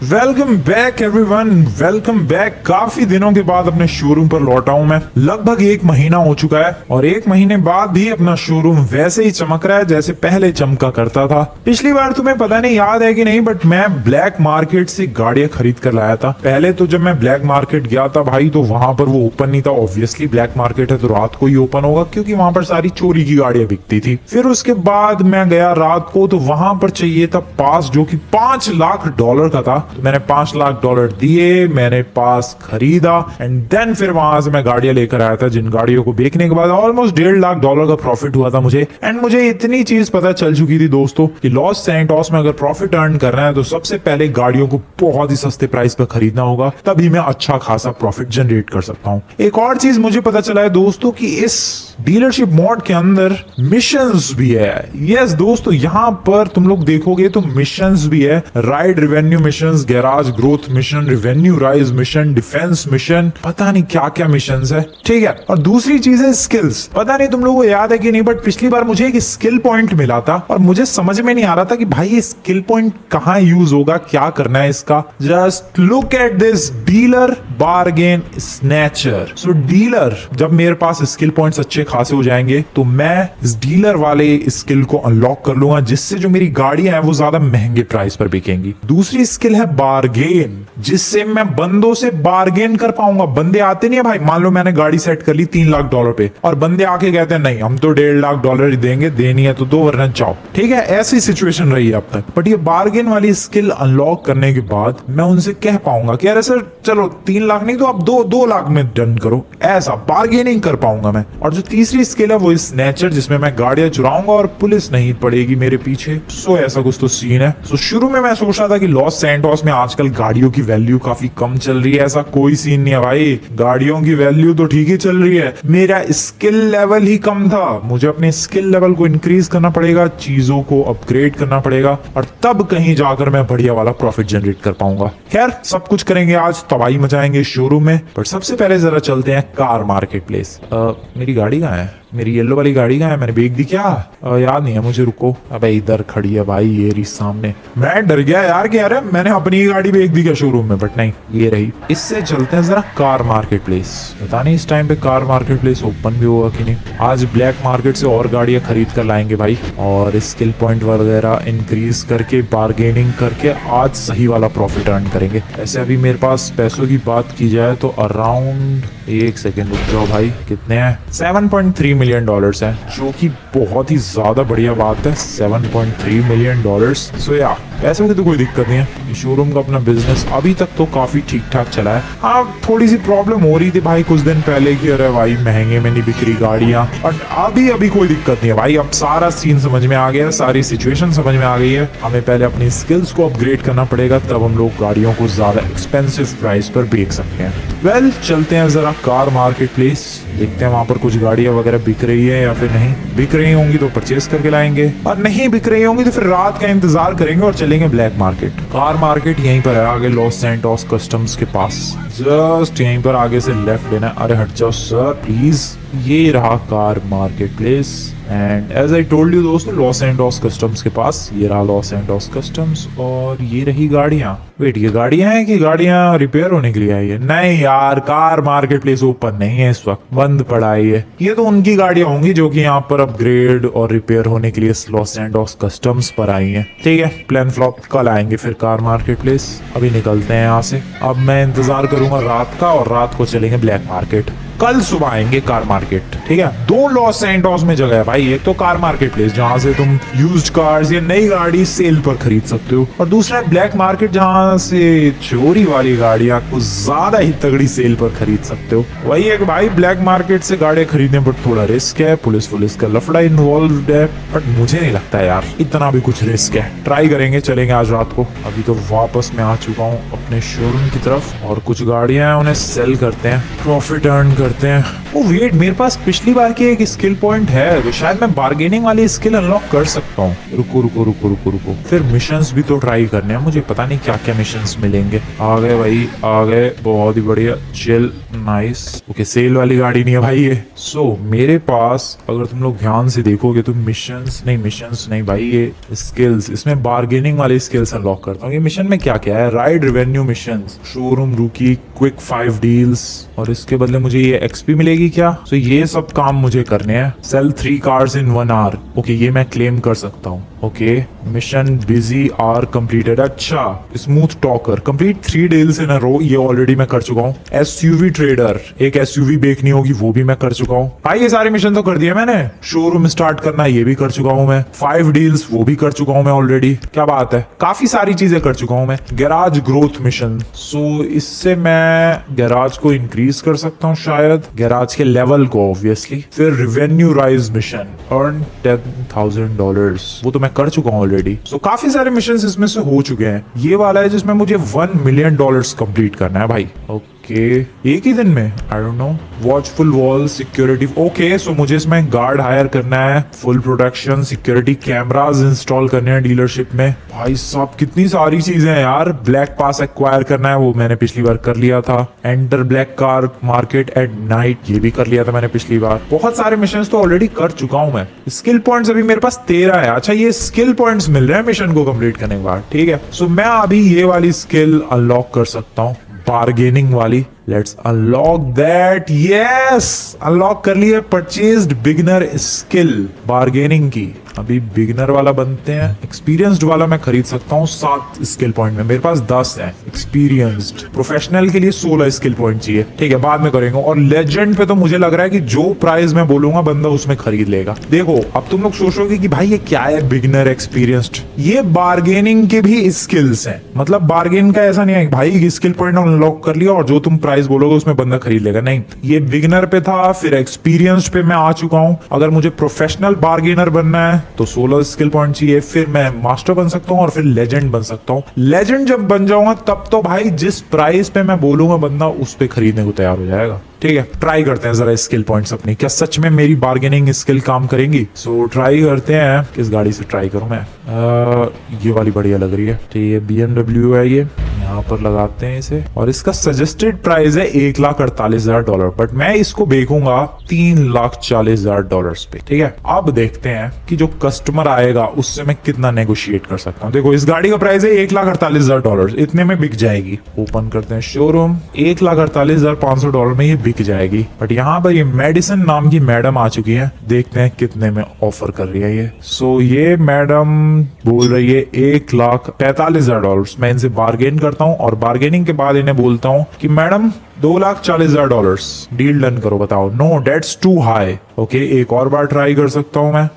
Welcome back everyone, welcome back. काफी दिनों के बाद अपने शोरूम पर लौटा हूं मैं। लगभग 1 महीना हो चुका है और 1 महीने बाद भी अपना शोरूम वैसे ही चमक रहा है जैसे पहले चमका करता था। पिछली बार तुम्हें पता नहीं याद है कि नहीं, बट मैं ब्लैक मार्केट से गाड़ियां खरीद कर लाया था। पहले तो जब मैं ब्लैक मार्केट गया था भाई, तो वहां पर वो ओपन नहीं था। ऑब्वियसली ब्लैक मार्केट है तो रात को ही ओपन होगा, क्योंकि वहां पर सारी चोरी की गाड़ियां बिकती थी। फिर उसके बाद मैं गया रात को, तो वहां पर चाहिए था पास जो कि $5 लाख का था। तो मैंने $5 लाख दिए, मैंने पास खरीदा एंड देन फिर वहां से मैं गाड़ियां लेकर आया था, जिन गाड़ियों को बेचने के बाद ऑलमोस्ट $1.5 लाख का प्रॉफिट हुआ था मुझे। एंड मुझे इतनी चीज पता चल चुकी थी दोस्तों कि लॉस सैंटोस में अगर प्रॉफिट अर्न करना है तो सबसे पहले गाड़ियों को बहुत ही सस्ते प्राइस पर खरीदना होगा, तभी मैं अच्छा खासा प्रॉफिट जनरेट कर सकता हूँ। एक और चीज मुझे पता चला है दोस्तों कि इस डीलरशिप मोड के अंदर मिशंस भी है। यस दोस्तों, यहाँ पर तुम लोग देखोगे तो मिशंस भी है। Ride revenue missions, garage growth mission, revenue rise mission, defence mission, पता नहीं क्या क्या मिशंस है। ठीक है, और दूसरी चीज है स्किल्स। पता नहीं तुम लोगों को याद है कि नहीं, बट पिछली बार मुझे एक स्किल पॉइंट मिला था और मुझे समझ में नहीं आ रहा था कि भाई ये स्किल पॉइंट कहाँ यूज होगा, क्या करना है इसका। Just look at this dealer bargain snatcher. So dealer, जब मेरे पास स्किल पॉइंट्स अच्छे खासे हो जाएंगे तो मैं इस डीलर वाले स्किल को अनलॉक कर लूंगा, जिससे जो मेरी गाड़ियां हैं वो ज्यादा महंगे प्राइस पर बिकेंगी। दूसरी स्किल है बार्गेन, जिससे मैं बंदों से बार्गेन कर पाऊंगा। बंदे आते नहीं है भाई, मान लो मैंने गाड़ी सेट कर ली $3 लाख पे और बंदे आके कहते हैं नहीं हम तो $1.5 लाख ही देंगे, देनी है तो दो वरना जाओ। ठीक है, ऐसी सिचुएशन रही है अब तक। बट ये बार्गेन वाली स्किल अनलॉक करने के बाद मैं उनसे कह पाऊंगा कि अरे सर चलो 3 लाख नहीं तो आप 2 लाख में डन करो, ऐसा बार्गेनिंग कर पाऊंगा मैं। और जो तीसरी स्किल है वो स्नैचर, जिसमें मैं गाड़ियां चुराऊंगा और पुलिस नहीं पड़ेगी मेरे पीछे। सो ऐसा कुछ तो सीन है। सो शुरू में मैं सोच रहा था कि लॉस सैंटोस में आजकल गाड़ियों की वैल्यू काफी कम चल रही है। ऐसा कोई सीन नहीं है भाई, गाड़ियों की वैल्यू तो ठीक ही चल रही है। मेरा स्किल लेवल ही कम था, मुझे अपने स्किल लेवल को इंक्रीज करना पड़ेगा, चीजों को अपग्रेड करना पड़ेगा और तब कहीं जाकर मैं बढ़िया वाला प्रॉफिट जनरेट कर पाऊंगा। खैर सब कुछ करेंगे आज, तबाही मचाएंगे शोरूम में। बट सबसे पहले जरा चलते हैं कार मार्केट प्लेस। मेरी गाड़ी कहाँ है? मेरी येलो वाली गाड़ी कहाँ है? मैंने बेच दी क्या? याद नहीं है मुझे, रुको। अबे इधर खड़ी है भाई, ये रही सामने। मैं डर गया यार कि यार मैंने अपनी गाड़ी बेच दी क्या शोरूम में, बट नहीं, ये रही। इससे चलते हैं जरा कार मार्केट प्लेस। पता नहीं इस टाइम पे कार मार्केट प्लेस ओपन भी होगा कि नहीं। आज ब्लैक मार्केट से और गाड़ियां खरीद कर लाएंगे भाई, और स्किल पॉइंट वगैरह इंक्रीज करके बार्गेनिंग करके आज सही वाला प्रॉफिट अर्न करेंगे। ऐसे अभी मेरे पास पैसों की बात की जाए तो अराउंड, एक सेकेंड रुक जाओ भाई, कितने हैं? $7.3 मिलियन है, जो कि बहुत ही ज्यादा बढ़िया बात है। $7.3 मिलियन। सो या पैसों की तो कोई दिक्कत नहीं है। शोरूम का अपना बिजनेस अभी तक तो काफी ठीक ठाक चला है। हाँ, थोड़ी सी प्रॉब्लम हो रही थी भाई कुछ दिन पहले की, अरे भाई महंगे में नहीं बिक रही गाड़ियां, बट अभी कोई दिक्कत नहीं है भाई। अब सारा सीन समझ में आ गया, सारी सिचुएशन समझ में आ गई है। हमें पहले अपनी स्किल्स को अपग्रेड करना पड़ेगा, तब हम लोग गाड़ियों को ज्यादा एक्सपेंसिव प्राइस पर बेच सकते हैं। वेल चलते हैं जरा कार मार्केट प्लेस, देखते हैं वहां पर कुछ गाड़ियां वगैरह बिक रही है या फिर नहीं। बिक रही होंगी तो परचेस करके लाएंगे, और नहीं बिक रही होंगी तो फिर रात का इंतजार करेंगे और चलेंगे ब्लैक मार्केट। कार मार्केट यहीं पर है आगे, लॉस सैंटोस कस्टम्स के पास। जस्ट यहीं पर आगे से लेफ्ट लेना है। अरे हट जाओ सर प्लीज। ये रहा car market place and as I told you दोस्तों, लॉस सैंटोस कस्टम्स के पास ये रहा लॉस सैंटोस कस्टम्स। और ये रही गाड़ियां। वेट, ये गाड़ियां हैं कि गाड़ियां रिपेयर होने के लिए आई है? नहीं यार, कार मार्केट प्लेस ओपन नहीं है इस वक्त, बंद पड़ा है। ये तो उनकी गाड़ियां होंगी जो कि यहाँ पर अपग्रेड और रिपेयर होने के लिए लॉस सैंटोस कस्टम्स पर आई हैं। ठीक है, प्लान फ्लॉप, कल आएंगे फिर कार मार्केट प्लेस। अभी निकलते हैं यहाँ से। अब मैं इंतजार करूंगा रात का, और रात को चलेंगे ब्लैक मार्केट। कल सुबह आएंगे कार मार्केट। ठीक है, 2 लॉस सैंटोस में जगह है भाई। एक तो कार मार्केट प्लेस जहां से तुम यूज्ड कार्स या नई गाड़ी सेल पर खरीद सकते हो, और दूसरा है ब्लैक मार्केट जहां से चोरी वाली गाड़ियां कुछ ज्यादा ही तगड़ी सेल पर खरीद सकते हो। वही है कि भाई ब्लैक मार्केट से गाड़ियां खरीदने पर थोड़ा रिस्क है, पुलिस का लफड़ा इन्वॉल्व है, बट मुझे नहीं लगता यार इतना भी कुछ रिस्क है। ट्राई करेंगे, चलेंगे आज रात को। अभी तो वापस मैं आ चुका हूँ अपने शोरूम की तरफ, और कुछ गाड़ियां हैं उन्हें सेल करते हैं, प्रॉफिट अर्न करते हैं। ओ वेट, मेरे पास पिछली बार की एक स्किल पॉइंट है, तो शायद मैं बार्गेनिंग वाली स्किल अनलॉक कर सकता हूँ। रुको रुको रुको रुको रुको, फिर मिशंस भी तो ट्राई करने हैं मुझे, पता नहीं क्या क्या मिशंस मिलेंगे। आ गए भाई, आ गए, बहुत ही बढ़िया, चिल, नाइस। ओके, सेल वाली गाड़ी नहीं है भाई ये। सो मेरे पास अगर तुम लोग ध्यान से देखोगे तो मिशंस नहीं भाई, ये स्किल्स, इसमें बार्गेनिंग वाली स्किल्स अनलॉक करता हूँ। ये मिशन में क्या क्या है? राइड रेवेन्यू मिशन, शोरूम रूकी, क्विक 5 डील्स, और इसके बदले मुझे ये एक्सपी मिलेगी क्या? तो ये सब काम मुझे करने हैं। Sell 3 cars in 1 hour, okay ये मैं क्लेम कर सकता हूँ। Okay, mission busy are completed. अच्छा, smooth talker complete 3 deals in a row, ये ऑलरेडी मैं कर चुका हूँ। एसयूवी ट्रेडर, एक एसयूवी बेचनी होगी, वो भी मैं कर चुका हूँ भाई। ये सारे मिशन तो कर दिए मैंने। शोरूम स्टार्ट करना, ये भी कर चुका हूँ मैं। 5 डील्स, वो भी कर चुका हूँ मैं ऑलरेडी। क्या बात है, काफी सारी चीजें कर चुका हूँ मैं। गैराज ग्रोथ मिशन, सो इससे मैं गैराज को इंक्रीज कर सकता हूँ शायद, गैराज के लेवल को ऑब्वियसली। फिर रेवेन्यू राइज मिशन, अर्न $10,000, वो तो मैं कर चुका हूँ ऑलरेडी। सो काफी सारे मिशंस इसमें से हो चुके हैं। ये वाला है जिसमें मुझे $1 मिलियन कंप्लीट करना है भाई। ओके, एक ही दिन में, I don't know. Watchful wall security, okay so मुझे इसमें गार्ड हायर करना है, full protection, security cameras install करने हैं डीलरशिप में। भाई साहब कितनी सारी चीजें हैं यार। ब्लैक पास एक्वायर करना है, वो मैंने पिछली बार कर लिया था। Enter black car market at night, ये भी कर लिया था मैंने पिछली बार। बहुत सारे मिशन तो ऑलरेडी कर चुका हूं मैं। स्किल पॉइंट्स अभी मेरे पास 13 है। अच्छा, ये स्किल पॉइंट्स मिल रहे हैं मिशन को कंप्लीट करने के बाद, ठीक है। सो मैं अभी ये वाली स्किल अनलॉक कर सकता हूँ, बार्गेनिंग वाली। Let's unlock that. Yes, unlock कर लिए। परचेज्ड बिगिनर स्किल, बार्गेनिंग की। अभी बिगिनर वाला बनते हैं, एक्सपीरियंस्ड वाला मैं खरीद सकता हूँ 7 स्किल पॉइंट में। मेरे पास 10 है। एक्सपीरियंस्ड प्रोफेशनल के लिए 16 स्किल पॉइंट चाहिए, ठीक है, बाद में करेंगे। और लेजेंड पे तो मुझे लग रहा है कि जो प्राइस मैं बोलूंगा बंदा उसमें खरीद लेगा। देखो, अब तुम लोग सोचोगे कि भाई ये क्या है बिगिनर एक्सपीरियंस्ड, ये बार्गेनिंग के भी स्किल्स हैं। मतलब बार्गेन का ऐसा नहीं है भाई स्किल पॉइंट अनलॉक कर लिया और जो तुम प्राइस बोलोगे उसमें बंदा खरीद लेगा, नहीं। ये बिगिनर पे था, फिर एक्सपीरियंस्ड पे मैं आ चुका हूँ। अगर मुझे प्रोफेशनल बार्गेनर बनना है तो 16 स्किल पॉइंट चाहिए। फिर मैं मास्टर बन सकता हूँ और फिर लेजेंड बन सकता हूँ। लेजेंड जब बन जाऊंगा तब तो भाई जिस प्राइस पे मैं बोलूंगा बंदा उस पे खरीदने को तैयार हो जाएगा, ठीक है। ट्राई करते हैं जरा स्किल पॉइंट्स अपनी, क्या सच में मेरी बार्गेनिंग स्किल काम करेंगी। सो ट्राई करते हैं। किस गाड़ी से ट्राई करूं मैं? ये वाली बढ़िया लग रही है, ठीक है। BMW है ये, यहाँ पर लगाते हैं इसे। और इसका सजेस्टेड प्राइस है $1,48,000, बट मैं इसको बेचूंगा $3,40,000 पे, ठीक है। अब देखते हैं कि जो कस्टमर आएगा उससे मैं कितना नेगोशिएट कर सकता हूँ। देखो, इस गाड़ी का प्राइस है $1,48,000, इतने में बिक जाएगी। ओपन करते हैं शोरूम, $1,48,500 में ये बिक जाएगी। बट यहाँ पर ये मेडिसिन नाम की मैडम आ चुकी है, देखते हैं कितने में ऑफर कर रही है ये। सो ये मैडम बोल रही है $1,45,000। मैं इनसे बार्गेन करता हूँ और बार्गेनिंग के बाद इन्हें बोलता हूँ कि मैडम $2,40,000 डील डन करो। बताओ, no that's too high. Okay, एक और बार ट्राई कर सकता हूँ मैं।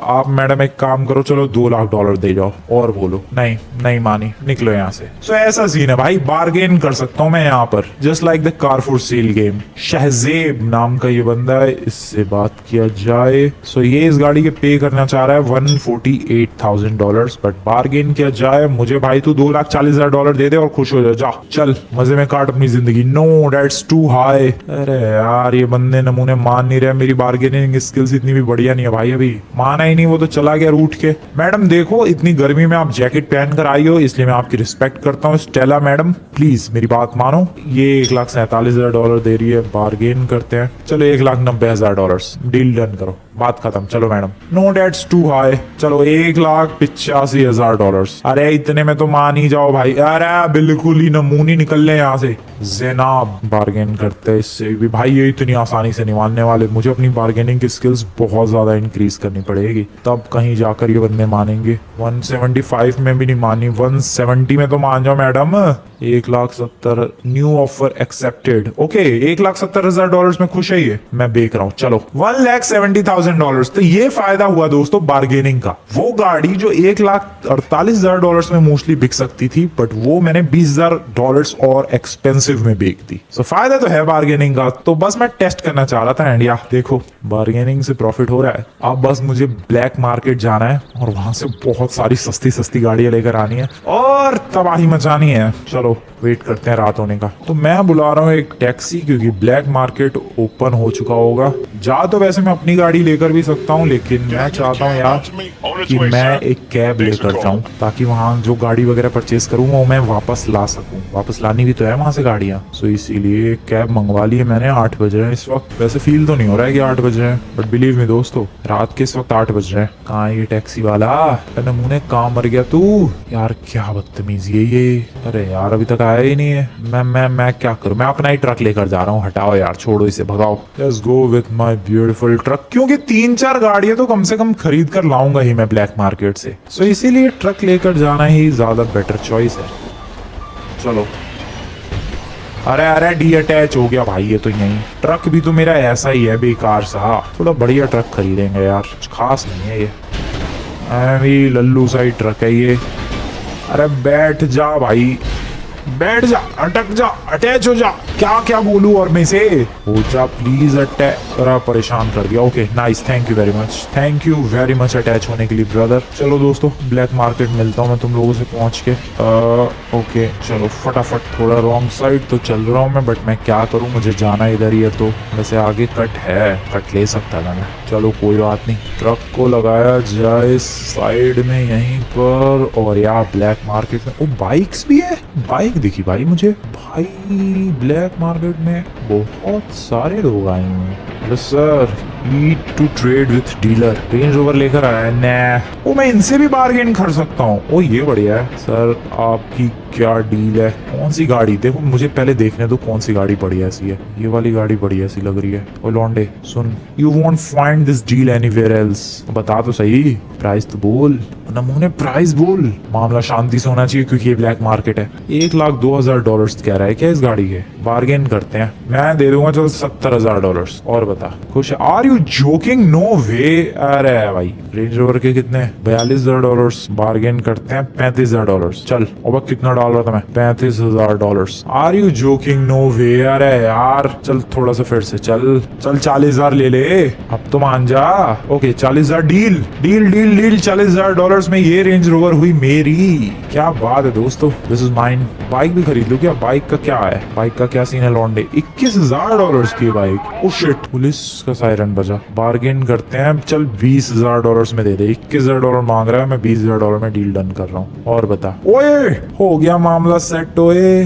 आप मैडम एक काम करो, चलो $2,00,000 दे जाओ। और बोलो, नहीं नहीं मानी, निकलो यहाँ से। सो ऐसा सीन है भाई, बार्गेन कर सकता हूँ मैं यहाँ पर, just like the car for sale game. Shahzeb नाम का ये बंदा है, इससे बात किया जाए। सो ये इस गाड़ी के पे करना चाह रहा है $148,000, बट बार्गेन किया जाए, मुझे भाई तू $2,40,000 दे दे और खुश हो जा। चल मजे में काट अपनी जिंदगी। No that's too high. अरे यार, ये बंदे नमूने मान नहीं रहे। मेरी बार्गेनिंग स्किल्स इतनी भी बढ़िया नहीं है भाई, अभी माना ही नहीं, वो तो चला गया रूठ के। मैडम देखो, इतनी गर्मी में आप जैकेट पहन कर आई हो, इसलिए मैं आपकी रिस्पेक्ट करता हूँ। स्टेला मैडम प्लीज मेरी बात मानो। ये $1,47,000 दे रही है, बार्गेन करते हैं। चलो $1,90,000 डील डन करो, बात खत्म। चलो madam, no that's too high. चलो $1,85,000। अरे इतने में तो मान ही जाओ भाई। अरे बिल्कुल ही नमूनी निकल ले यहाँ से। जनाब बार्गेन करते हैं इससे भी भाई, ये इतनी आसानी से नहीं मानने वाले। मुझे अपनी बार्गेनिंग की स्किल्स बहुत ज्यादा इंक्रीज करनी पड़ेगी, तब कहीं जाकर ये बंदे मानेंगे। 175 में भी नहीं मानी, 170 में तो मान जाओ madam. 1,70,000 new offer accepted. Okay, $1,70,000 में खुश है ये, मैं बेच रहा हूँ। चलो $1,70,000 $20,000। तो ये फायदा हुआ दोस्तों बार्गेनिंग का। वो गाड़ी जो $1,48,000 में मोस्टली बिक सकती थी, बट वो मैंने $20,000 और एक्सपेंसिव में बेच दी। तो फायदा तो है बार्गेनिंग का। तो बस मैं टेस्ट करना चाह रहा था, एंड या देखो बार्गेनिंग से प्रॉफिट हो रहा है। अब बस मुझे ब्लैक मार्केट जाना है और वहां से बहुत सारी सस्ती सस्ती गाड़ियां लेकर आनी है और तबाही मचानी है। चलो वेट करते हैं रात होने का। तो मैं बुला रहा हूँ एक टैक्सी, क्योंकि ब्लैक मार्केट ओपन हो चुका होगा। जा तो वैसे मैं अपनी गाड़ी लेकर भी सकता हूँ, लेकिन मैं चाहता हूँ यार कि मैं एक कैब लेकर जाऊँ, ताकि वहाँ जो गाड़ी वगैरह परचेज करूंगा वो मैं वापस ला सकूँ। वापस लानी भी तो है वहां से गाड़ियाँ, तो इसीलिए कैब मंगवा ली है मैंने। 8 बज रहे हैं इस वक्त। वैसे फील तो नहीं हो रहा है कि 8 बज रहे हैं, बट बिलीव मी दोस्तों, रात के इस वक्त 8 बज रहे हैं। कहाँ ये टैक्सी वाला? नमूने कहाँ मर गया तू यार? क्या बदतमीजी है ये। अरे यार अभी तक आया ही नहीं है। मैं क्या करूं? मैं अपना ही ट्रक लेकर जा रहा हूँ। हटाओ यार, छोड़ो इसे, भगाओ। Let's go with my beautiful truck, क्योंकि 3-4 गाड़ियां तो कम से कम खरीद कर लाऊंगा ही मैं ब्लैक मार्केट से। सो इसीलिए ट्रक लेकर जाना ही ज्यादा बेटर चॉइस है। चलो। अरे अरे डी अटैच हो गया भाई। ये तो यही ट्रक भी तो मेरा ऐसा ही है, बेकार सा। थोड़ा बढ़िया ट्रक खरीदेंगे यार, कुछ खास नहीं है ये। भी लल्लू साइड ट्रक है ये। अरे बैठ जा भाई, बैठ जा, अटक जा, अटैच हो जा। क्या क्या बोलूं और मैं से? हो जा प्लीज अटैच। जरा परेशान कर दिया। Okay nice, thank you very much, thank you very much attach होने के लिए ब्रदर। चलो दोस्तों ब्लैक मार्केट मिलता हूँ मैं तुम लोगों से पहुंच के। ओके चलो फटाफट। थोड़ा रॉन्ग साइड तो चल रहा हूँ मैं, बट मैं क्या करूँ, मुझे जाना इधर ही है। तो वैसे आगे कट है, कट ले सकता था मैं। चलो कोई बात नहीं, ट्रक को लगाया जाए साइड में यहीं पर। और यार ब्लैक मार्केट में ओ बाइक्स भी है। बाइक दिखी भाई मुझे। भाई ब्लैक मार्केट में बहुत सारे लोग आए हुए हैं। Hello sir, E to trade with dealer. Range Rover लेकर आया है ना। ओ मैं इनसे भी बार्गेन कर सकता हूँ। ओ ये बढ़िया है। सर आपकी क्या डील है? कौन सी गाड़ी? देखो मुझे पहले देखने दो कौन सी गाड़ी बढ़िया सी है। ये वाली गाड़ी बढ़िया सी लग रही है। ओ लॉन्डे सुन, you won't find this deal anywhere else. बता तो सही, प्राइस तो बोल। नमूने प्राइस बोल। मामला शांति से होना चाहिए क्योंकि ये ब्लैक मार्केट है। $1,02,000 कह रहा है क्या इस गाड़ी के? बार्गेन करते हैं, मैं दे दूंगा चल $70,000। और बता खुश है? Are you joking? No way. अरे भाई रेंज रोवर के कितने? $42,000। बार्गेन करते हैं $35,000। चल। अब कितना डाल रहा था मैं? $35,000। Are you joking? No way. अरे यार चल थोड़ा सा फिर से चल चल 40,000 ले ले। अब तो मान जा। Okay 40,000 deal deal deal deal. $40,000 में ये रेंज रोवर हुई मेरी। क्या बात है दोस्तों, दिस इज माइन। बाइक भी खरीद लो क्या? बाइक का क्या है? बाइक का क्या सीन है लॉन्डे? $21,000 की बाइक। ओ शिट, पुलिस का सायरन बजा। बार्गेन करते हैं, चल $20,000 में दे दे। $21,000 मांग रहा है, मैं $20,000 में डील डन कर रहा हूँ। और बता। ओए हो गया मामला सेट। ओए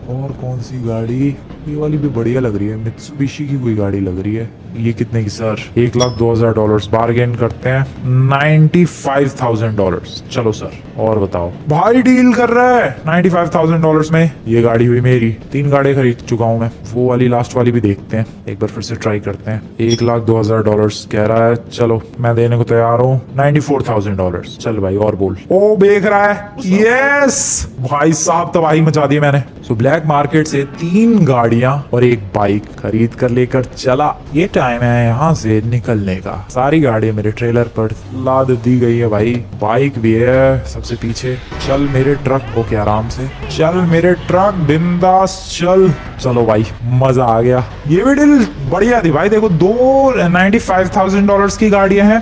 और कौन सी गाड़ी? ये वाली भी बढ़िया लग रही है, मित्सुबिशी की कोई गाड़ी लग रही है। ये कितने की सर? $1,02,000। बार्गेन करते हैं $95,000। चलो सर और बताओ। भाई डील कर रहा है $95,000 में। ये गाड़ी हुई मेरी। 3 गाड़ी खरीद चुका हूँ मैं। वो वाली लास्ट वाली भी देखते हैं, एक बार फिर से ट्राई करते हैं। $1,02,000 कह रहा है। चलो मैं देने को तैयार हूँ। $94,000। चल भाई और बोल। ओ बेच रहा है। यस भाई साहब तबाही मचा दी मैंने। सो ब्लैक मार्केट से 3 गाड़ियां और एक बाइक खरीद कर लेकर चला। ये टाइम है यहाँ से निकलने का। सारी गाड़ियां मेरे ट्रेलर पर लाद दी गई है भाई। बाइक भी है सबसे पीछे। चल मेरे ट्रक। ओके आराम से चल मेरे ट्रक, बिंदास चल। चलो भाई मजा आ गया। ये भी डील बढ़िया थी भाई। देखो 2 $95,000 की गाड़ियां हैं।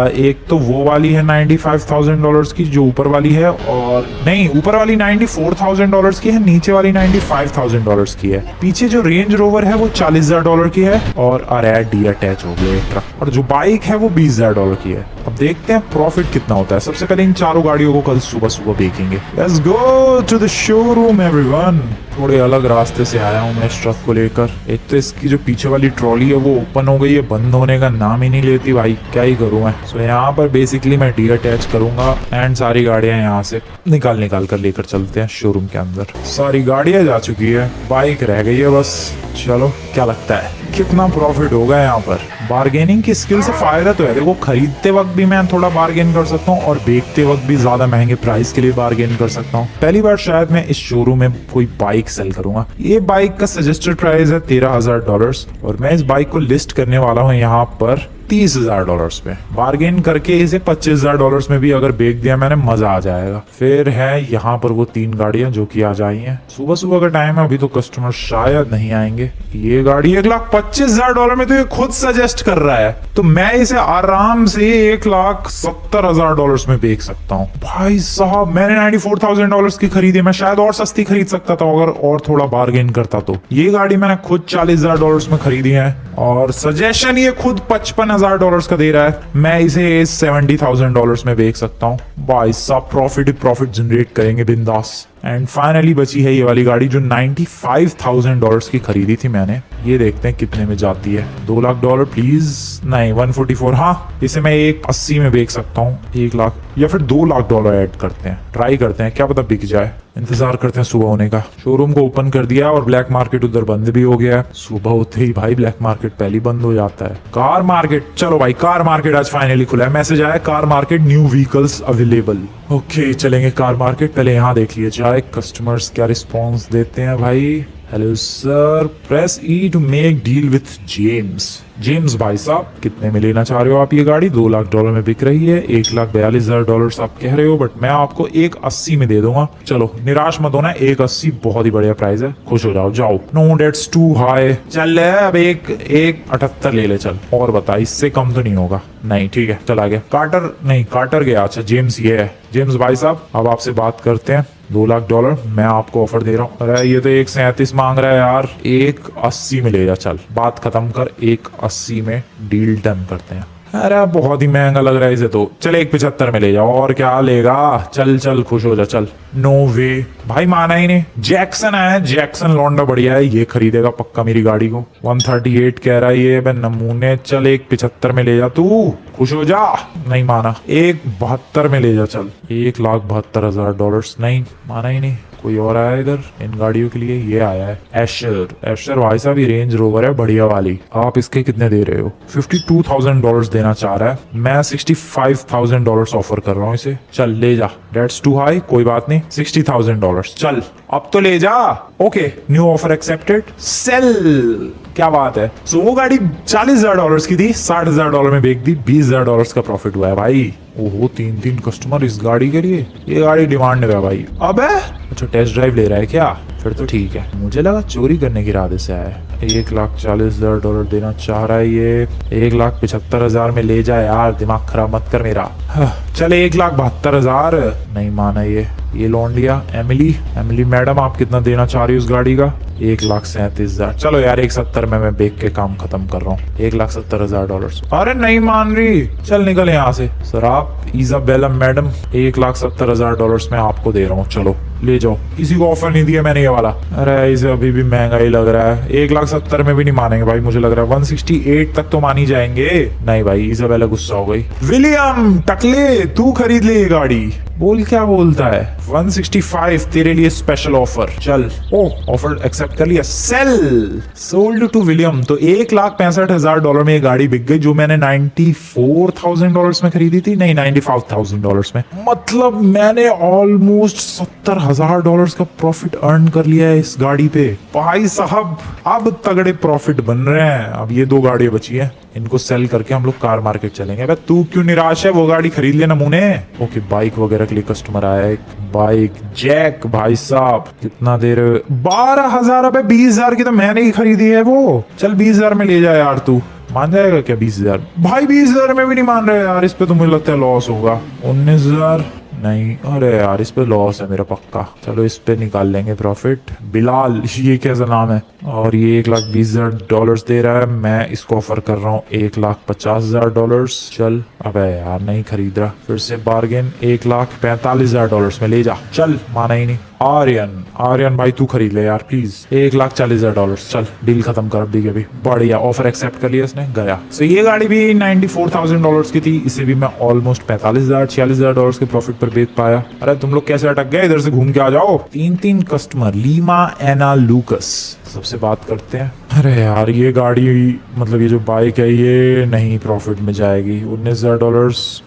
एक तो वो वाली है $95,000 की जो ऊपर वाली है, और नहीं ऊपर वाली $94,000 की है, नीचे वाली $95,000 की है। पीछे जो रेंज रोवर है वो $40,000 की है, और अरे डी अटैच हो गया ट्रक। और जो बाइक है वो $20,000 की है। अब देखते हैं प्रॉफिट कितना होता है। सबसे पहले इन चारों गाड़ियों को कल सुबह सुबह बेचेंगे। Let's go to the showroom everyone. थोड़े अलग रास्ते से आया हूँ मैं इस ट्रक को लेकर। एक तो इसकी जो पीछे वाली ट्रॉली है वो ओपन हो गई है, बंद होने का नाम ही नहीं लेती भाई। क्या ही करूँ मैं। सो यहाँ पर बेसिकली मैं डी अटैच करूंगा एंड सारी गाड़ियां यहाँ से निकाल कर लेकर चलते हैं शोरूम के अंदर। सारी गाड़ियां जा चुकी है, बाइक रह गई है बस। चलो क्या लगता है कितना प्रॉफिट होगा यहाँ पर? बार्गेनिंग की स्किल से फायदा तो है। देखो खरीदते वक्त भी मैं थोड़ा बार्गेन कर सकता हूँ और बेचते वक्त भी ज्यादा महंगे प्राइस के लिए बार्गेन कर सकता हूँ। पहली बार शायद मैं इस शोरूम में कोई बाइक सेल करूंगा। ये बाइक का सजेस्टेड प्राइस है $13,000 और मैं इस बाइक को लिस्ट करने वाला हूँ यहाँ पर $30,000 पे। बार्गेन करके इसे $25,000 में भी अगर बेच दिया मैंने, मजा आ जाएगा। फिर है यहाँ पर वो 3 गाड़ियां जो कि आ जाई हैं। सुबह सुबह का टाइम है, अभी तो कस्टमर शायद नहीं आएंगे। ये गाड़ी $1,25,000 में तो ये खुद सजेस्ट कर रहा है, तो मैं इसे आराम से $1,70,000 में बेच सकता हूँ। भाई साहब, मैंने $94,000 की खरीदी, मैं शायद और सस्ती खरीद सकता था अगर और थोड़ा बार्गेन करता तो। ये गाड़ी मैंने खुद $40,000 में खरीदी है और सजेशन ये खुद $55,000 का दे रहा है। मैं इसे $70,000 में बेच सकता हूँ। भाई साहब, प्रॉफिट जनरेट करेंगे बिंदास। एंड फाइनली बची है ये वाली गाड़ी जो $95,000 की खरीदी थी मैंने। ये देखते हैं कितने में जाती है। $2,00,000 प्लीज। नहीं, 144। हाँ, इसे मैं 180 में बेच सकता हूँ। 1 लाख या फिर $2,00,000 ऐड करते हैं, ट्राई करते हैं, क्या पता बिक जाए। इंतजार करते हैं सुबह होने का। शोरूम को ओपन कर दिया और ब्लैक मार्केट उधर बंद भी हो गया है। सुबह होते ही भाई ब्लैक मार्केट पहले बंद हो जाता है। कार मार्केट, चलो भाई कार मार्केट आज फाइनली खुला है। मैसेज आया, car market new vehicles available. Okay, चलेंगे कार मार्केट। पहले यहाँ देख लिया जाए कस्टमर्स क्या रिस्पॉन्स देते हैं। भाई hello sir, press E to make deal with James भाई साहब, कितने में लेना चाह रहे हो आप ये गाड़ी? $2,00,000 में बिक रही है। $1,42,000 आप कह रहे हो, बट मैं आपको 180 में दे दूंगा। चलो निराश मत होना, 180 बहुत ही बढ़िया प्राइस है, खुश हो जाओ। जाओ, नो डेट्स टू हाई। चल अब 1,78 ले ले चल, और बता, इससे कम तो नहीं होगा। नहीं ठीक है, चला गया। कार्टर गया। अच्छा जेम्स ये है। जेम्स भाई साहब, अब आपसे बात करते हैं। $2,00,000 मैं आपको ऑफर दे रहा हूँ। अरे ये तो 137 मांग रहा है यार, 180 में ले जा। चल बात खत्म कर, 180 में डील डन करते हैं। अरे बहुत ही महंगा लग रहा है इसे तो। चल 175 में ले जाओ, और क्या लेगा। चल खुश हो जा। चल, नो वे भाई, माना ही नहीं। जैक्सन है, जैक्सन लौंडा बढ़िया है, ये खरीदेगा पक्का मेरी गाड़ी को। 138 कह रहा है ये नमूने। चल 175 में ले जा, तू खुश हो जा। नहीं माना, 172 में ले जा। चल $1,72,000। नहीं माना ही नहीं। कोई और आया इधर इन गाड़ियों के लिए? ये आया है एशर भाई साहब, ये रेंज रोवर है बढ़िया वाली। आप इसके कितने दे रहे हो? $52,000 देना चाह रहा है। मैं $65,000 ऑफर कर रहा हूँ इसे। चल ले जा। डेट्स टू हाई, कोई बात नहीं, $60,000। चल अब तो ले जा। Okay, new offer accepted, sale. क्या बात है। सो वो गाड़ी $40,000 की थी, $60,000 में बेच दी, $20,000 का प्रॉफिट हुआ है भाई। ओहो, 3 कस्टमर इस गाड़ी के लिए। ये गाड़ी डिमांड है भाई। अबे अच्छा, टेस्ट ड्राइव ले रहा है क्या? फिर तो ठीक है, मुझे लगा चोरी करने के इरादे से आया है। $1,40,000 देना चाह रहा है ये। 1,75,000 में ले जाए यार, दिमाग खराब मत कर मेरा। चले 1,72,000। नहीं माना ये लोन लिया। एमिली मैडम, आप कितना देना चाह रही हो उस गाड़ी का? 1,37,000। चलो यार 170 में मैं बेच के काम खत्म कर रहा हूँ। $1,70,000। अरे नहीं मान रही, चल निकल यहाँ से। सर आप इजाबेला मैडम, $1,70,000 में आपको दे रहा हूँ, चलो ले जाओ। किसी को ऑफर नहीं दिया मैंने ये वाला। अरे इसे अभी भी महंगा ही लग रहा है। 1,70,000 में भी नहीं मानेंगे भाई, मुझे लग रहा है 168 तक तो मान ही जाएंगे। नहीं भाई, इजाबेला गुस्सा हो गई। विलियम टकले, तू खरीद ले ये गाड़ी। बोल क्या बोलता है? 165 तेरे लिए स्पेशल ऑफर। चल, ओ ऑफर एक्सेप्ट कर लिया। Sale, sold to William. तो $1,65,000 में ये गाड़ी बिक गई, जो मैंने $94,000 में खरीदी थी। नहीं, $95,000 में। मतलब मैंने ऑलमोस्ट $70,000 का प्रॉफिट अर्न कर लिया है इस गाड़ी पे। भाई साहब, अब तगड़े प्रॉफिट बन रहे हैं। अब ये 2 गाड़ियां बची हैं, इनको सेल करके हम लोग कार मार्केट चलेंगे। भाई तू क्यों निराश है? वो गाड़ी खरीद ले नमूने। ओके, बाइक वगैरह के लिए कस्टमर आया है। बाइक जैक भाई साहब, कितना दे रहे हो? 12,000 रुपए। 20,000 की तो मैंने ही खरीदी है वो। चल 20,000 में ले जाए यार, तू मान जाएगा क्या? 20,000 भाई, 20,000 में भी नहीं मान रहे यार। इस पे तो मुझे लगता है लॉस होगा। 19,000 नहीं, अरे यार इस पे लॉस है मेरा पक्का। चलो इस पे निकाल लेंगे प्रॉफिट। बिलाल, ये कैसा नाम है? और ये $1,20,000 दे रहा है। मैं इसको ऑफर कर रहा हूँ $1,50,000। चल, अबे यार नहीं खरीद रहा। फिर से बार्गेन, $1,45,000 में ले जा। चल, माना ही नहीं। आर्यन भाई तू खरीद ले यार प्लीज। $1,40,000। चल डील खत्म कर अभी के भी। बढ़िया, ऑफर एक्सेप्ट कर लिया इसने, गया। सो ये गाड़ी भी $94,000 की थी। इसे भी मैं ऑलमोस्ट $45,000-46,000 के प्रॉफिट पर बेच पाया। अरे तुम लोग कैसे अटक गए? इधर से घूम के आ जाओ। 3 कस्टमर, लीमा, एना, लूकस, सबसे बात करते हैं। अरे यार ये गाड़ी, मतलब ये जो बाइक है, ये नहीं प्रॉफिट में जाएगी। $19,000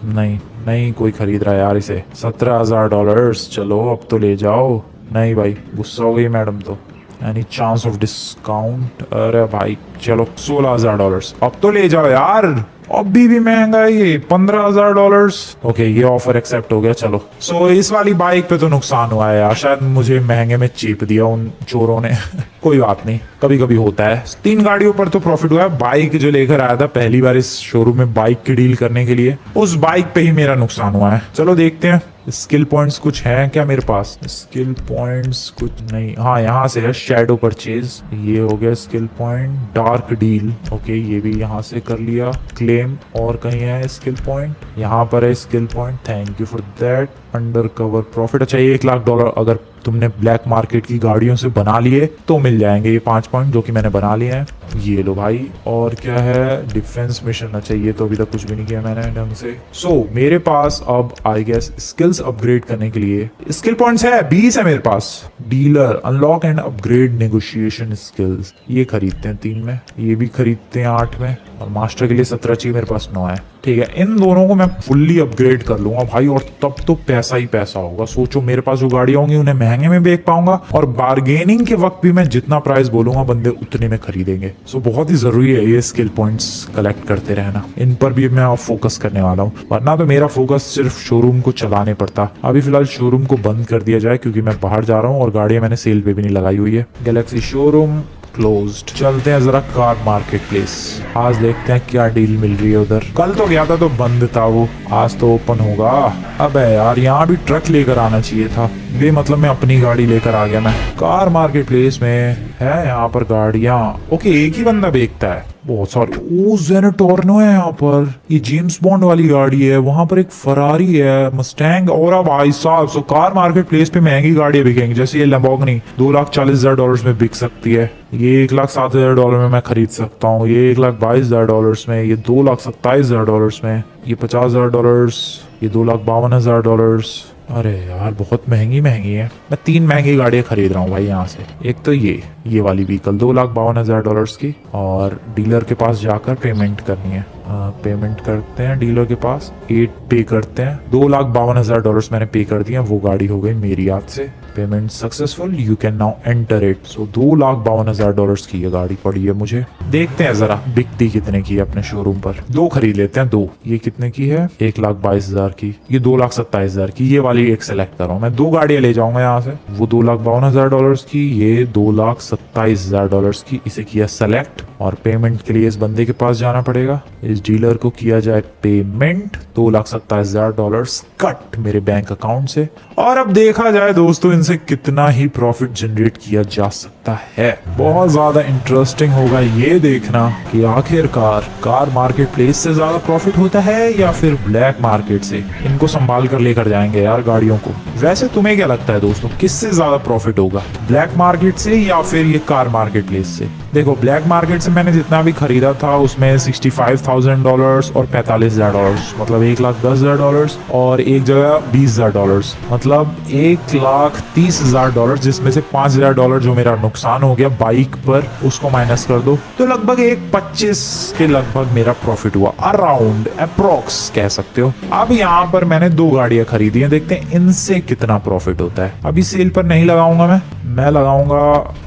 नहीं कोई खरीद रहा है यार इसे। $17,000। चलो अब तो ले जाओ। नहीं भाई, गुस्सा हो गई मैडम तो। Any chance of discount? अरे भाई चलो $16,000। अब तो ले जाओ यार। अभी भी महंगा है ये, $15,000। ओके, ये ऑफर एक्सेप्ट हो गया, चलो। सो इस वाली बाइक पे तो नुकसान हुआ है यार, शायद मुझे महंगे में चीप दिया उन चोरों ने। कोई बात नहीं, कभी कभी होता है। 3 गाड़ियों पर तो प्रॉफिट हुआ है। बाइक जो लेकर आया था पहली बार इस शोरूम में बाइक की डील करने के लिए, उस बाइक पे ही मेरा नुकसान हुआ है। चलो देखते हैं स्किल पॉइंट्स कुछ हैं क्या मेरे पास। स्किल पॉइंट्स कुछ नहीं, हाँ यहाँ से है शैडो परचेज, ये हो गया skill point. Dark deal, okay ये भी यहाँ से कर लिया। क्लेम, और कहीं है स्किल पॉइंट, यहाँ पर है skill point, thank you for that. Under cover profit, अच्छा $1 लाख अगर तुमने ब्लैक मार्केट की गाड़ियों से बना लिए तो मिल जाएंगे ये 5 पॉइंट, जो कि मैंने बना लिए हैं। ये लो भाई, और क्या है, डिफेंस मिशन, अच्छा ये तो अभी तक कुछ भी नहीं किया मैंने ढंग से। सो मेरे पास अब आई गेस स्किल्स अपग्रेड करने के लिए स्किल पॉइंट्स है 20 है मेरे पास। Dealer, unlock and upgrade negotiation skills, ये खरीदते हैं 3 में, ये भी खरीदते हैं 8 में, और मास्टर के लिए 17 चाहिए, मेरे पास 9 है। ठीक है, इन दोनों को मैं फुल्ली अपग्रेड कर लूंगा भाई, और तब तो पैसा ही पैसा होगा। सोचो मेरे पास जो गाड़ियां होंगी उन्हें महंगे में बेच पाऊंगा, और बार्गेनिंग के वक्त भी मैं जितना प्राइस बोलूंगा बंदे उतने में खरीदेंगे। सो बहुत ही जरूरी है ये स्किल पॉइंट्स कलेक्ट करते रहना, इन पर भी मैं फोकस करने वाला हूँ, वरना तो मेरा फोकस सिर्फ शोरूम को चलाने पड़ता। अभी फिलहाल शोरूम को बंद कर दिया जाए क्योंकि मैं बाहर जा रहा हूँ और गाड़ियां मैंने सेल पे भी नहीं लगाई हुई है। Galaxy showroom closed. चलते हैं जरा कार मार्केट प्लेस, आज देखते हैं क्या डील मिल रही है उधर। कल तो गया था तो बंद था वो, आज तो ओपन होगा। अबे यार यहाँ भी ट्रक लेकर आना चाहिए था, बेमतलब मैं अपनी गाड़ी लेकर आ गया। मैं कार मार्केट प्लेस में है यहाँ पर गाड़ियां, ओके एक ही बंदा बेचता है, बहुत सारी। ओ जेनेट टोर्नो है यहाँ पर, ये जेम्स बॉन्ड वाली गाड़ी है, वहां पर एक फरारी है, मस्टैंग, और अब भाई साहब। सो कार मार्केट प्लेस पे महंगी गाड़ियां बिकेंगी, जैसे ये लैम्बोर्गिनी $2,40,000 में बिक सकती है, ये $1,07,000 में मैं खरीद सकता हूँ, ये $1,22,000 में, ये $2,27,000 में, ये $50,000, ये $2,52,000। अरे यार बहुत महंगी महंगी है। मैं 3 महंगी गाड़ियां खरीद रहा हूँ भाई यहाँ से। एक तो ये वाली व्हीकल $2,52,000 की, और डीलर के पास जाकर पेमेंट करनी है। पेमेंट करते हैं डीलर के पास, 8 पे करते हैं, $2,52,000 मैंने पे कर दिया, वो गाड़ी हो गई मेरी याद से। Payment successful, you can now enter it. So $2,52,000 की ये गाड़ी पड़ी है मुझे। देखते हैं जरा बिकती कितने की है अपने शोरूम पर। 2 खरीद लेते हैं, 2। ये कितने की है? $1,22,000 की, ये $2,27,000 की, ये वाली एक सेलेक्ट कर रहा हूँ मैं। 2 गाड़ियां ले जाऊंगा यहाँ से, वो $2,52,000 की, ये $2,27,000 की। इसे किया सेलेक्ट, और पेमेंट के लिए इस बंदे के पास जाना पड़ेगा, इस डीलर को किया जाए पेमेंट। $2,27,000 कट मेरे बैंक अकाउंट से। और अब देखा जाए दोस्तों इनसे कितना ही प्रॉफिट जनरेट किया जा सकता है। बहुत ज्यादा इंटरेस्टिंग होगा ये देखना कि आखिरकार कार मार्केट प्लेस से ज्यादा प्रॉफिट होता है या फिर ब्लैक मार्केट से। इनको संभाल कर लेकर जाएंगे यार गाड़ियों को। वैसे तुम्हें क्या लगता है दोस्तों, किससे ज्यादा प्रॉफिट होगा, ब्लैक मार्केट से या फिर ये कार मार्केट प्लेस से? देखो ब्लैक मार्केट से मैंने जितना भी खरीदा था उसमें $65,000 और $45,000, मतलब $1,10,000, और एक जगह $20,000, मतलब $1,30,000, जिसमें से $5,000 जो मेरा नुकसान हो गया बाइक पर, उसको माइनस कर दो तो लगभग 1,25 के लगभग मेरा प्रॉफिट हुआ, अराउंड अप्रोक्स कह सकते हो। अब यहाँ पर मैंने 2 गाड़ियां खरीदी हैं, देखते हैं इनसे कितना प्रॉफिट होता है। अभी सेल पर नहीं लगाऊंगा मैं लगाऊंगा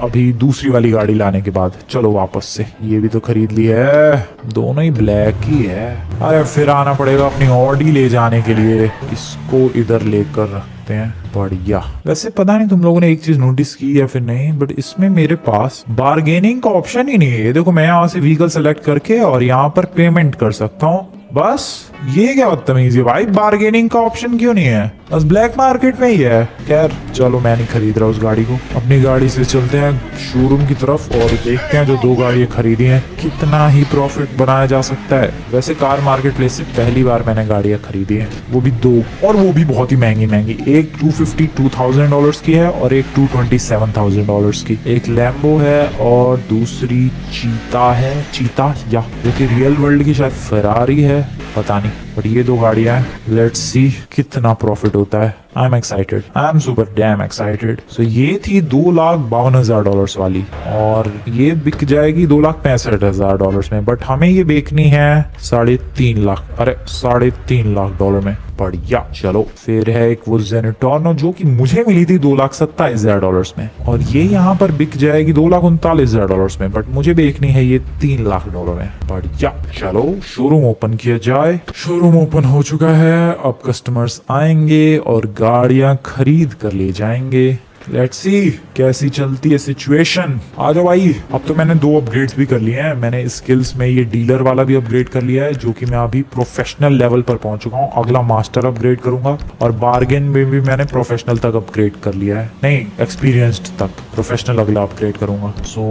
अभी दूसरी वाली गाड़ी लाने के बाद। चलो वापस से, ये भी तो खरीद ली है, दोनों ही ब्लैक ही है। अरे फिर आना पड़ेगा अपनी ऑडी ले जाने के लिए, इसको इधर लेकर रखते हैं। बढ़िया। वैसे पता नहीं तुम लोगों ने एक चीज नोटिस की या फिर नहीं, बट इसमें मेरे पास बार्गेनिंग का ऑप्शन ही नहीं है। देखो मैं यहाँ से व्हीकल सेलेक्ट करके और यहाँ पर पेमेंट कर सकता हूँ, बस। ये क्या बदतमीजी है भाई, बार्गेनिंग का ऑप्शन क्यों नहीं है? बस ब्लैक मार्केट में ही है। खैर चलो मैं नहीं खरीद रहा उस गाड़ी को, अपनी गाड़ी से चलते हैं शोरूम की तरफ और देखते हैं जो 2 गाड़ियां खरीदी हैं कितना ही प्रॉफिट बनाया जा सकता है। वैसे कार मार्केट प्लेस से पहली बार मैंने गाड़ियां खरीदी हैं, वो भी 2, और वो भी बहुत ही महंगी महंगी। एक $252,000 की है और एक $227,000 की। एक लैम्बो है और दूसरी चीता है, चीता या जो कि रियल वर्ल्ड की शायद फरारी है, पता नहीं, बट ये 2 गाड़ियां हैं। लेट्स सी कितना प्रॉफिट होता है। I am excited, I am super damn excited. So ये थी $2,52,000 वाली, और ये बिक जाएगी $2,65,000 में, बट हमें ये बेचनी है 3.5 लाख, अरे $3.5 लाख में। बढ़िया। चलो फिर है एक वो जेनेटॉर्नो जो कि मुझे मिली थी $2,27,000 में, और ये यहाँ पर बिक जाएगी $2,39,000 में, बट मुझे बेचनी है ये $3 लाख में। बढ़िया। चलो शोरूम ओपन किया जाए। शोरूम ओपन हो चुका है, अब कस्टमर्स आएंगे और गाड़ियां खरीद कर ले जाएंगे। लेट्स सी कैसी चलती है सिचुएशन। आ जाओ भाई। अब तो मैंने 2 अपग्रेड्स भी कर लिए हैं। मैंने स्किल्स में ये डीलर वाला भी अपग्रेड कर लिया है, जो कि मैं अभी प्रोफेशनल लेवल पर पहुंच चुका हूं। अगला मास्टर अपग्रेड करूंगा, और बार्गेन में भी मैंने प्रोफेशनल तक अपग्रेड कर लिया है, नहीं एक्सपीरियंस्ड तक, प्रोफेशनल अगला अपग्रेड करूंगा। सो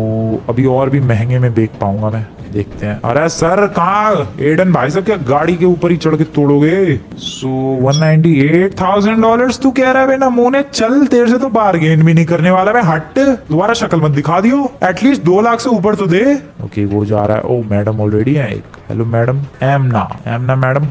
अभी और भी महंगे में बेच पाऊंगा मैं, देखते हैं। अरे सर कहाँ एडन भाई साहब, क्या गाड़ी के ऊपर ही चढ़ के तोड़ोगे? सो $198,000 तू कह रहा है बेना मोने, चल तेरे से तो बार्गेन भी नहीं करने वाला मैं, हट। दोबारा शक्ल मत दिखा दियो, एटलीस्ट 2 लाख से ऊपर तो दे। ओके वो जा रहा है। ओ मैडम ऑलरेडी है एक। हेलो मैडम, एमना मैडम,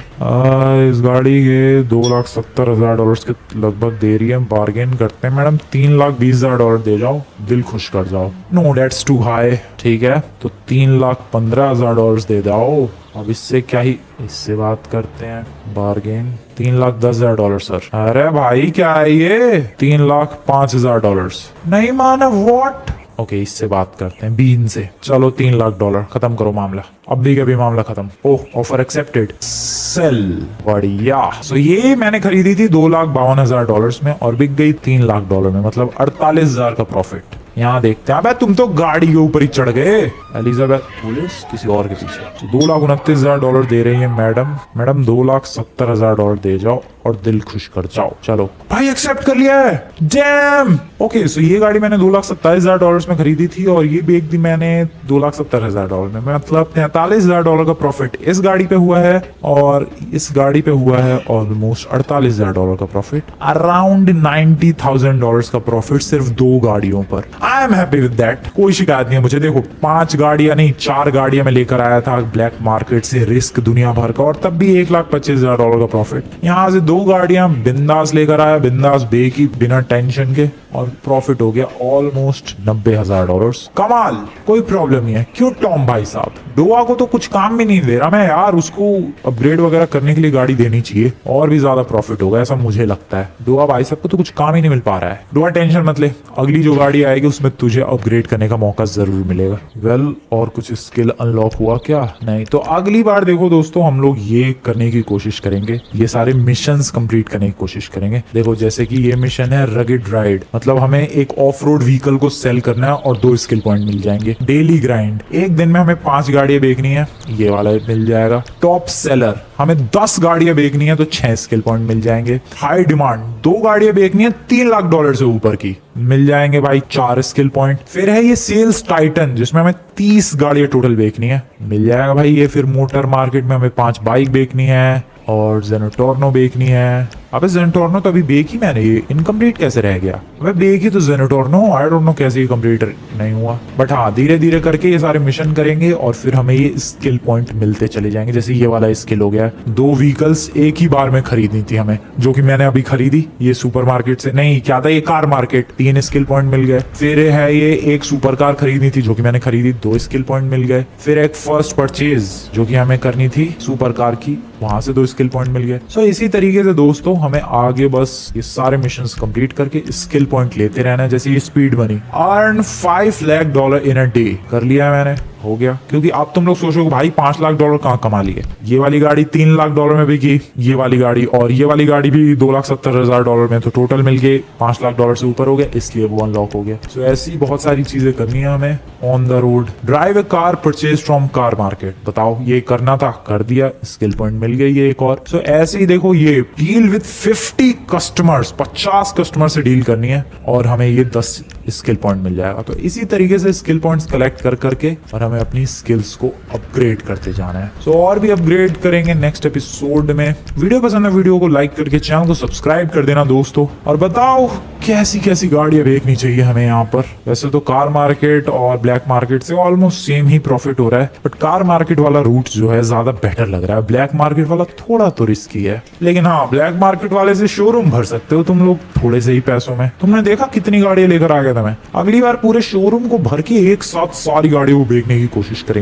इस गाड़ी के $2,70,000 के लगभग दे रही है, बार्गेन करते हैं मैडम, $3,20,000 दे जाओ, दिल खुश कर जाओ। No that's too high. ठीक है तो $3,15,000 दे जाओ। अब इससे क्या ही, इससे बात करते हैं बार्गेन। $3,10,000 सर। अरे भाई क्या है ये, $3,05,000 नहीं माना। वॉट? ओके इससे बात करते हैं बीन से। चलो $3,00,000 खत्म करो मामला, अभी का भी मामला खत्म। ओह ऑफर एक्सेप्टेड, सेल। बढ़िया। सो ये मैंने खरीदी थी $2,52,000 में, और बिक गई $3,00,000 में, मतलब 48,000 का प्रॉफिट। यहाँ देखते हैं। अबे तुम तो गाड़ी के ऊपर ही चढ़ गए। एलिजाबेथ पुलिस किसी और के पीछे। $2,29,000 दे रही है मैडम। मैडम $2,70,000 दे जाओ और दिल खुश कर जाओ। चलो भाई एक्सेप्ट कर लिया है। डैम। ओके सो ये गाड़ी मैंने $2,27,000 में खरीदी थी, और ये बेच दी मैंने $2,70,000 में, मतलब $43,000 का प्रॉफिट इस गाड़ी पे हुआ है, और इस गाड़ी पे हुआ है ऑलमोस्ट $48,000 का प्रॉफिट। अराउंड $90,000 का प्रॉफिट सिर्फ 2 गाड़ियों पर। I am happy with that, कोई शिकायत नहीं है मुझे। देखो 5 गाड़ियां नहीं 4 गाड़ियां मैं लेकर आया था ब्लैक मार्केट से, रिस्क दुनिया भर का, और तब भी $1,25,000 का प्रॉफिट। यहाँ से 2 गाड़ियां बिंदास लेकर आया, बिंदास बेकी बिना टेंशन के, और प्रॉफिट हो गया ऑलमोस्ट $90,000। कमाल, कोई प्रॉब्लम नहीं है। क्यों टॉम भाई साहब, डोआ को तो कुछ काम भी नहीं दे रहा मैं यार, उसको अपग्रेड वगैरह करने के लिए गाड़ी देनी चाहिए, और भी ज्यादा प्रॉफिट होगा ऐसा मुझे लगता है। डोआ भाई साहब को तो कुछ काम ही नहीं मिल पा रहा है। डोआ टेंशन मत ले, अगली जो गाड़ी आएगी उसमें तुझे अपग्रेड करने का मौका जरूर मिलेगा। वेल और कुछ स्किल अनलॉक हुआ क्या? नहीं तो अगली बार देखो दोस्तों हम लोग ये करने की कोशिश करेंगे, ये सारे मिशंस कंप्लीट करने की कोशिश करेंगे। देखो जैसे कि ये मिशन है रगिड राइड, मतलब हमें एक ऑफ रोड व्हीकल को सेल करना है और 2 स्किल पॉइंट मिल जाएंगे। डेली ग्राइंड, एक दिन में हमें 5 गाड़ियां बेचनी है, ये वाला मिल जाएगा। टॉप सेलर, हमें 10 गाड़ियां बेचनी है तो 6 स्किल पॉइंट मिल जाएंगे। हाई डिमांड, 2 गाड़ियां बेचनी है $3,00,000 से ऊपर की, मिल जाएंगे भाई 4 स्किल पॉइंट। फिर है ये सेल्स टाइटन जिसमें हमें 30 गाड़ियां टोटल बेचनी है, मिल जाएगा भाई ये। फिर मोटर मार्केट में हमें 5 बाइक बेचनी है, और जेनेटॉर्नो बेचनी है। अबे जेनेटॉर्नो तो अभी बेच ही मैंने, ये इनकम्प्लीट कैसे रह गया? अबे बेच ही तो जेनेटॉर्नो, आई डोंट नो कैसे ये कंप्लीट नहीं हुआ, बट हाँ धीरे धीरे करके ये सारे मिशन करेंगे और फिर हमें ये स्किल पॉइंट मिलते चले जाएंगे। जैसे ये वाला स्किल हो गया, 2 व्हीकल्स एक ही बार में खरीदनी थी हमें, जो कि मैंने अभी खरीदी। ये सुपर मार्केट से नहीं, क्या था ये, कार मार्केट, 3 स्किल पॉइंट मिल गए। फिर है ये एक सुपर कार खरीदनी थी जो कि मैंने खरीदी, 2 स्किल पॉइंट मिल गए। फिर एक फर्स्ट परचेज जो कि हमें करनी थी सुपर कार की, वहां से 2 स्किल पॉइंट मिल गए। सो इसी तरीके से दोस्तों हमें आगे बस ये सारे मिशंस कंप्लीट करके स्किल पॉइंट लेते रहना है। जैसे ये स्पीड बनी, अर्न $5,00,000 इन अ डे, कर लिया है मैंने, हो गया। क्योंकि अब तुम लोग सोचोगे भाई $5,00,000 कहाँ कमा लिए। ये वाली गाड़ी $3,00,000 में बिकी, ये वाली गाड़ी, और ये वाली गाड़ी भी $2,70,000 में, तो टोटल मिलके $5,00,000 से ऊपर हो गया, इसलिए वो अनलॉक हो गया। सो ऐसी बहुत सारी चीजें करनी है हमें on the road. Drive A car purchase from car market, बताओ ये करना था, कर दिया, स्किल पॉइंट मिल गई है एक और। सो ऐसे ही देखो, ये डील विद 50 कस्टमर्स, 50 कस्टमर से डील करनी है, और हमें ये 10 स्किल पॉइंट मिल जाएगा। तो इसी तरीके से स्किल पॉइंट्स कलेक्ट कर करके और हमें अपनी स्किल्स को अपग्रेड करते जाना है। सो और भी अपग्रेड करेंगे नेक्स्ट एपिसोड में। वीडियो पसंद है वीडियो को लाइक करके चैनल को सब्सक्राइब कर देना दोस्तों, और बताओ कैसी कैसी गाड़ियां देखनी चाहिए हमें यहाँ पर। वैसे तो कार मार्केट और ब्लैक मार्केट से ऑलमोस्ट सेम ही प्रॉफिट हो रहा है, बट कार मार्केट वाला रूट जो है ज्यादा बेटर लग रहा है। ब्लैक मार्केट वाला थोड़ा तो रिस्की है, लेकिन हाँ ब्लैक मार्केट वाले से शोरूम भर सकते हो तुम लोग थोड़े से ही पैसों में। तुमने देखा कितनी गाड़ियां लेकर आ गया था मैं। अगली बार पूरे शोरूम को भर के एक साथ सारी गाड़ियों को बेचने की कोशिश करेंगे।